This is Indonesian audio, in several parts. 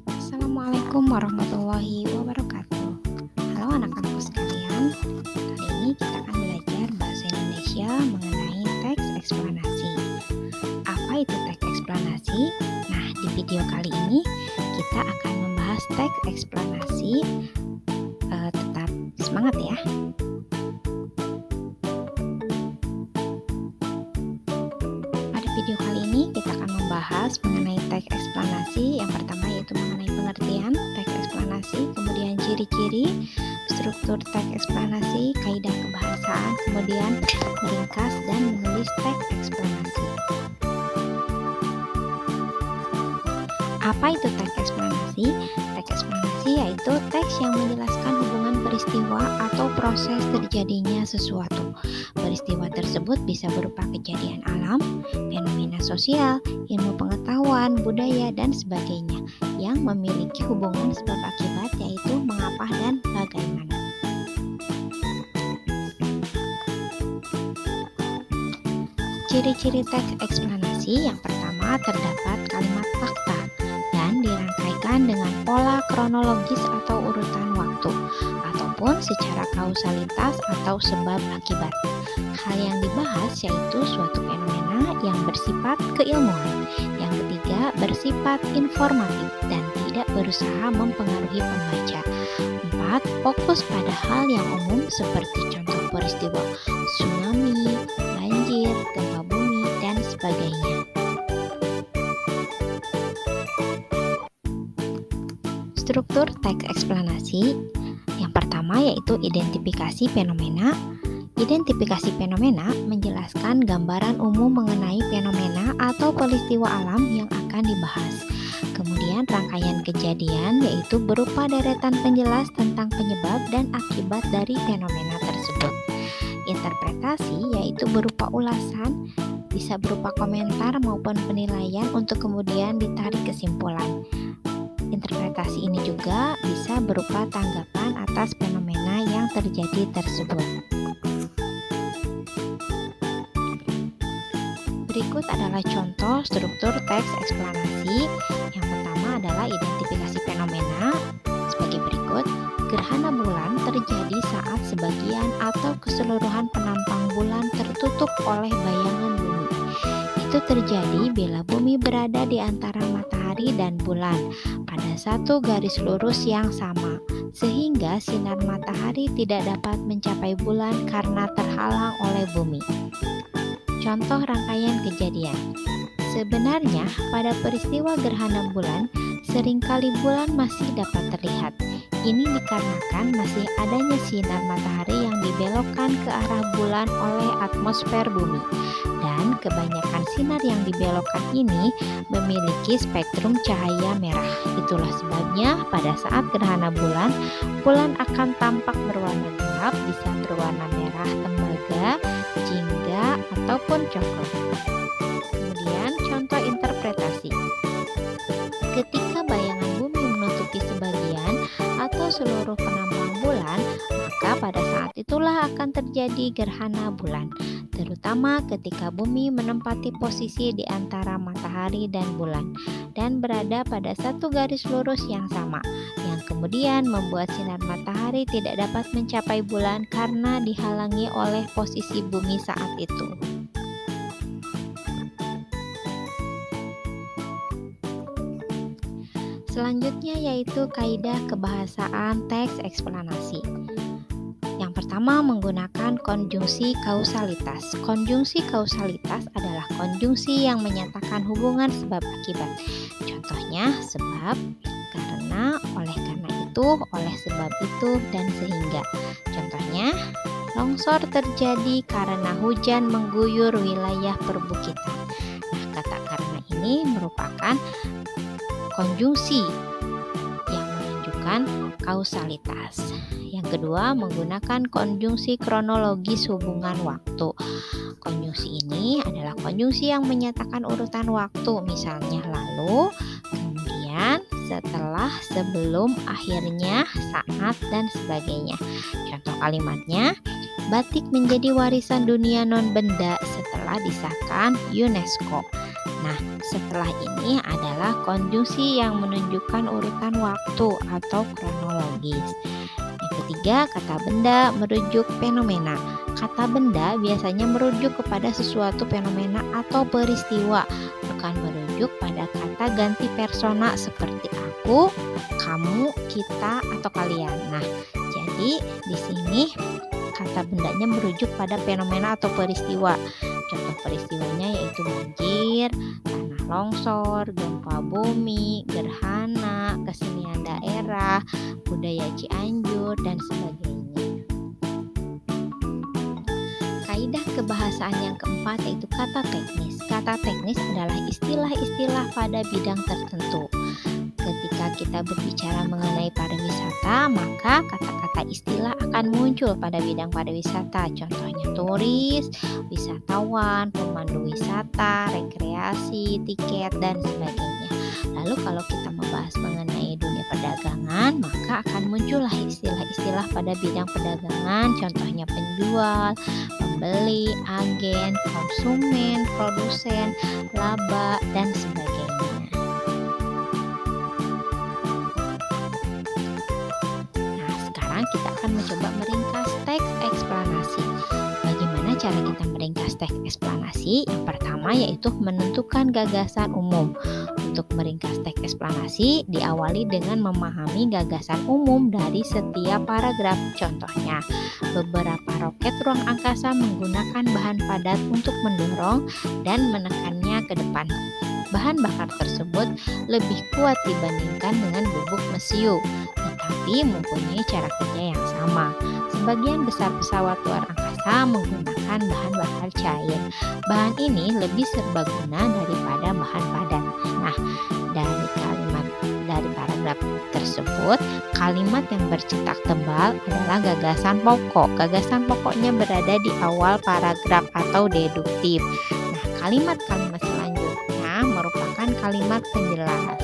Assalamualaikum warahmatullahi wabarakatuh. Halo anak-anakku sekalian, kali ini kita akan belajar bahasa Indonesia mengenai teks eksplanasi. Apa itu teks eksplanasi? Nah, di video kali ini kita akan membahas teks eksplanasi. Tetap semangat ya. Pada video kali ini kita akan membahas mengenai teks eksplanasi. Yang pertama yaitu mengenai pengertian teks eksplanasi, kemudian ciri-ciri, struktur teks eksplanasi, kaidah kebahasaan, kemudian meringkas dan menulis teks eksplanasi. Apa itu teks eksplanasi? Teks eksplanasi yaitu teks yang menjelaskan hubungan peristiwa atau proses terjadinya sesuatu. Peristiwa tersebut bisa berupa kejadian alam, fenomena sosial, ilmu pengetahuan, budaya, dan sebagainya yang memiliki hubungan sebab akibat, yaitu mengapa dan bagaimana. Ciri-ciri teks eksplanasi: yang pertama, terdapat kalimat fakta dan dirangkaikan dengan pola kronologis atau urutan waktu, ataupun secara kausalitas atau sebab akibat. Hal yang dibahas yaitu suatu fenomena yang bersifat keilmuan. Yang ketiga, bersifat informatif dan tidak berusaha mempengaruhi pembaca. 4. Fokus pada hal yang umum seperti contoh peristiwa tsunami, banjir, gempa bumi, dan sebagainya. Struktur teks eksplanasi: yang pertama yaitu identifikasi fenomena. Identifikasi fenomena menjelaskan gambaran umum mengenai fenomena atau peristiwa alam yang akan dibahas. Kemudian rangkaian kejadian yaitu berupa deretan penjelas tentang penyebab dan akibat dari fenomena tersebut. Interpretasi yaitu berupa ulasan, bisa berupa komentar maupun penilaian untuk kemudian ditarik kesimpulan. Interpretasi ini juga bisa berupa tanggapan atas fenomena yang terjadi tersebut. Berikut adalah contoh struktur teks eksplanasi. Yang pertama adalah identifikasi fenomena sebagai berikut. Gerhana bulan terjadi saat sebagian atau keseluruhan penampang bulan tertutup oleh bayangan bumi. Itu terjadi bila bumi berada di antara matahari dan bulan pada satu garis lurus yang sama, sehingga sinar matahari tidak dapat mencapai bulan karena terhalang oleh bumi. Contoh rangkaian kejadian. Sebenarnya pada peristiwa gerhana bulan, seringkali bulan masih dapat terlihat. Ini dikarenakan masih adanya sinar matahari yang dibelokkan ke arah bulan oleh atmosfer bumi. Dan kebanyakan sinar yang dibelokkan ini memiliki spektrum cahaya merah. Itulah sebabnya pada saat gerhana bulan, bulan akan tampak berwarna gelap, bisa berwarna merah tembaga, jingga, ataupun coklat. Kemudian contoh interpretasi. Ketika bayangan bumi menutupi sebagian atau seluruh penampang bulan, maka pada saat itulah akan terjadi gerhana bulan, terutama ketika bumi menempati posisi di antara matahari dan bulan dan berada pada satu garis lurus yang sama, yang kemudian membuat sinar matahari tidak dapat mencapai bulan karena dihalangi oleh posisi bumi saat itu. Selanjutnya yaitu kaidah kebahasaan teks eksplanasi. Yang pertama, menggunakan konjungsi kausalitas. Konjungsi kausalitas adalah konjungsi yang menyatakan hubungan sebab akibat. Contohnya, sebab, karena, oleh karena itu, oleh sebab itu, dan sehingga. Contohnya, longsor terjadi karena hujan mengguyur wilayah perbukitan. Nah, kata karena ini merupakan konjungsi yang menunjukkan kausalitas. Yang kedua, menggunakan konjungsi kronologis hubungan waktu. Konjungsi ini adalah konjungsi yang menyatakan urutan waktu, misalnya lalu, kemudian, setelah, sebelum, akhirnya, saat, dan sebagainya. Contoh kalimatnya, batik menjadi warisan dunia non-benda setelah disahkan UNESCO. Nah, setelah ini adalah konjungsi yang menunjukkan urutan waktu atau kronologis. Yang ketiga, kata benda merujuk fenomena. Kata benda biasanya merujuk kepada sesuatu fenomena atau peristiwa, bukan merujuk pada kata ganti persona seperti aku, kamu, kita, atau kalian. Nah, jadi di sini kata bendanya merujuk pada fenomena atau peristiwa. Contoh peristiwanya yaitu banjir, tanah longsor, gempa bumi, gerhana, kesenian daerah, budaya Cianjur, dan sebagainya. Kaidah kebahasaan yang keempat yaitu kata teknis. Kata teknis adalah istilah-istilah pada bidang tertentu. Ketika kita berbicara mengenai pariwisata, maka kata-kata istilah akan muncul pada bidang pariwisata. Contohnya turis, wisatawan, pemandu wisata, rekreasi, tiket, dan sebagainya. Lalu kalau kita membahas mengenai dunia perdagangan, maka akan muncullah istilah-istilah pada bidang perdagangan. Contohnya penjual, pembeli, agen, konsumen, produsen, laba, dan sebagainya. Kita akan mencoba meringkas teks eksplanasi. Bagaimana cara kita meringkas teks eksplanasi? Yang pertama yaitu menentukan gagasan umum. Untuk meringkas teks eksplanasi diawali dengan memahami gagasan umum dari setiap paragraf. Contohnya, beberapa roket ruang angkasa menggunakan bahan padat untuk mendorong dan menekannya ke depan. Bahan bakar tersebut lebih kuat dibandingkan dengan bubuk mesiu, tetapi mempunyai cara kerja yang sama. Sebagian besar pesawat luar angkasa menggunakan bahan bakar cair. Bahan ini lebih serbaguna daripada bahan padat. Nah, dari paragraf tersebut, kalimat yang bercetak tebal adalah gagasan pokok. Gagasan pokoknya berada di awal paragraf atau deduktif. Nah, kalimat-kalimat selanjutnya merupakan kalimat penjelas.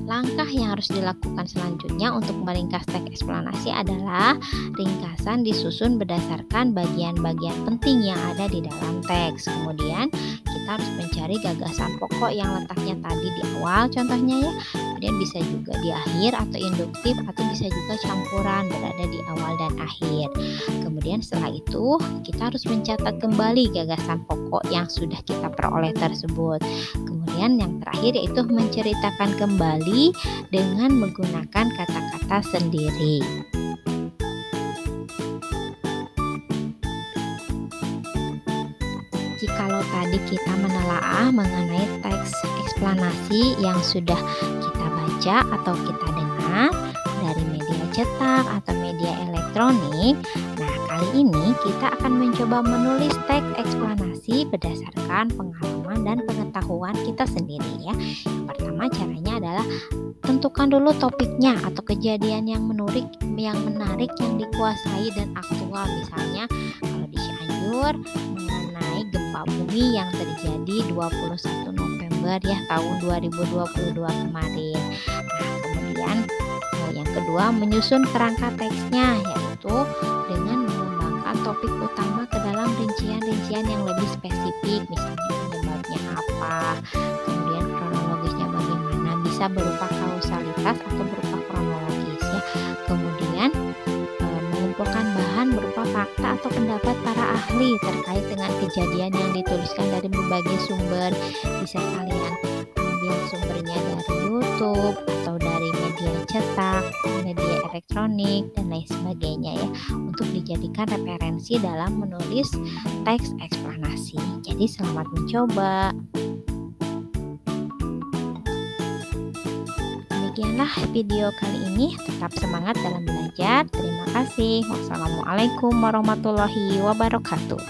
Langkah yang harus dilakukan selanjutnya untuk meringkas teks eksplanasi adalah ringkasan disusun berdasarkan bagian-bagian penting yang ada di dalam teks. Kemudian kita harus mencari gagasan pokok yang letaknya tadi di awal contohnya ya. Kemudian bisa juga di akhir atau induktif atau bisa juga campuran berada di awal dan akhir. Kemudian setelah itu kita harus mencatat kembali gagasan pokok yang sudah kita peroleh tersebut. Kemudian yang terakhir yaitu menceritakan kembali dengan menggunakan kata-kata sendiri. Jikalau tadi kita menelaah mengenai teks eksplanasi yang sudah kita baca atau kita dengar dari media cetak atau media elektronik, nah kali ini kita akan mencoba menulis teks eksplanasi berdasarkan pengalaman dan pengetahuan kita sendiri ya. Yang pertama caranya adalah tentukan dulu topiknya atau kejadian yang menarik yang dikuasai dan aktual. Misalnya kalau di Cianjur mengenai gempa bumi yang terjadi 21 November ya tahun 2022 kemarin. Nah, kemudian yang kedua menyusun kerangka teksnya yaitu dengan mengembangkan topik utama ke dalam rincian-rincian yang lebih spesifik, misalnya penyebabnya apa, kemudian kronologisnya bagaimana, bisa berupa kausalitas atau berupa kronologis ya. Kemudian mengumpulkan bahan berupa fakta atau pendapat para ahli terkait dengan kejadian yang dituliskan dari berbagai sumber. Bisa kalian ambil sumbernya dari YouTube atau dari media cetak, media elektronik, dan lain sebagainya ya, untuk dijadikan referensi dalam menulis teks eksplanasi. Jadi selamat mencoba. Demikianlah video kali ini. Tetap semangat dalam belajar. Terima kasih. Wassalamualaikum warahmatullahi wabarakatuh.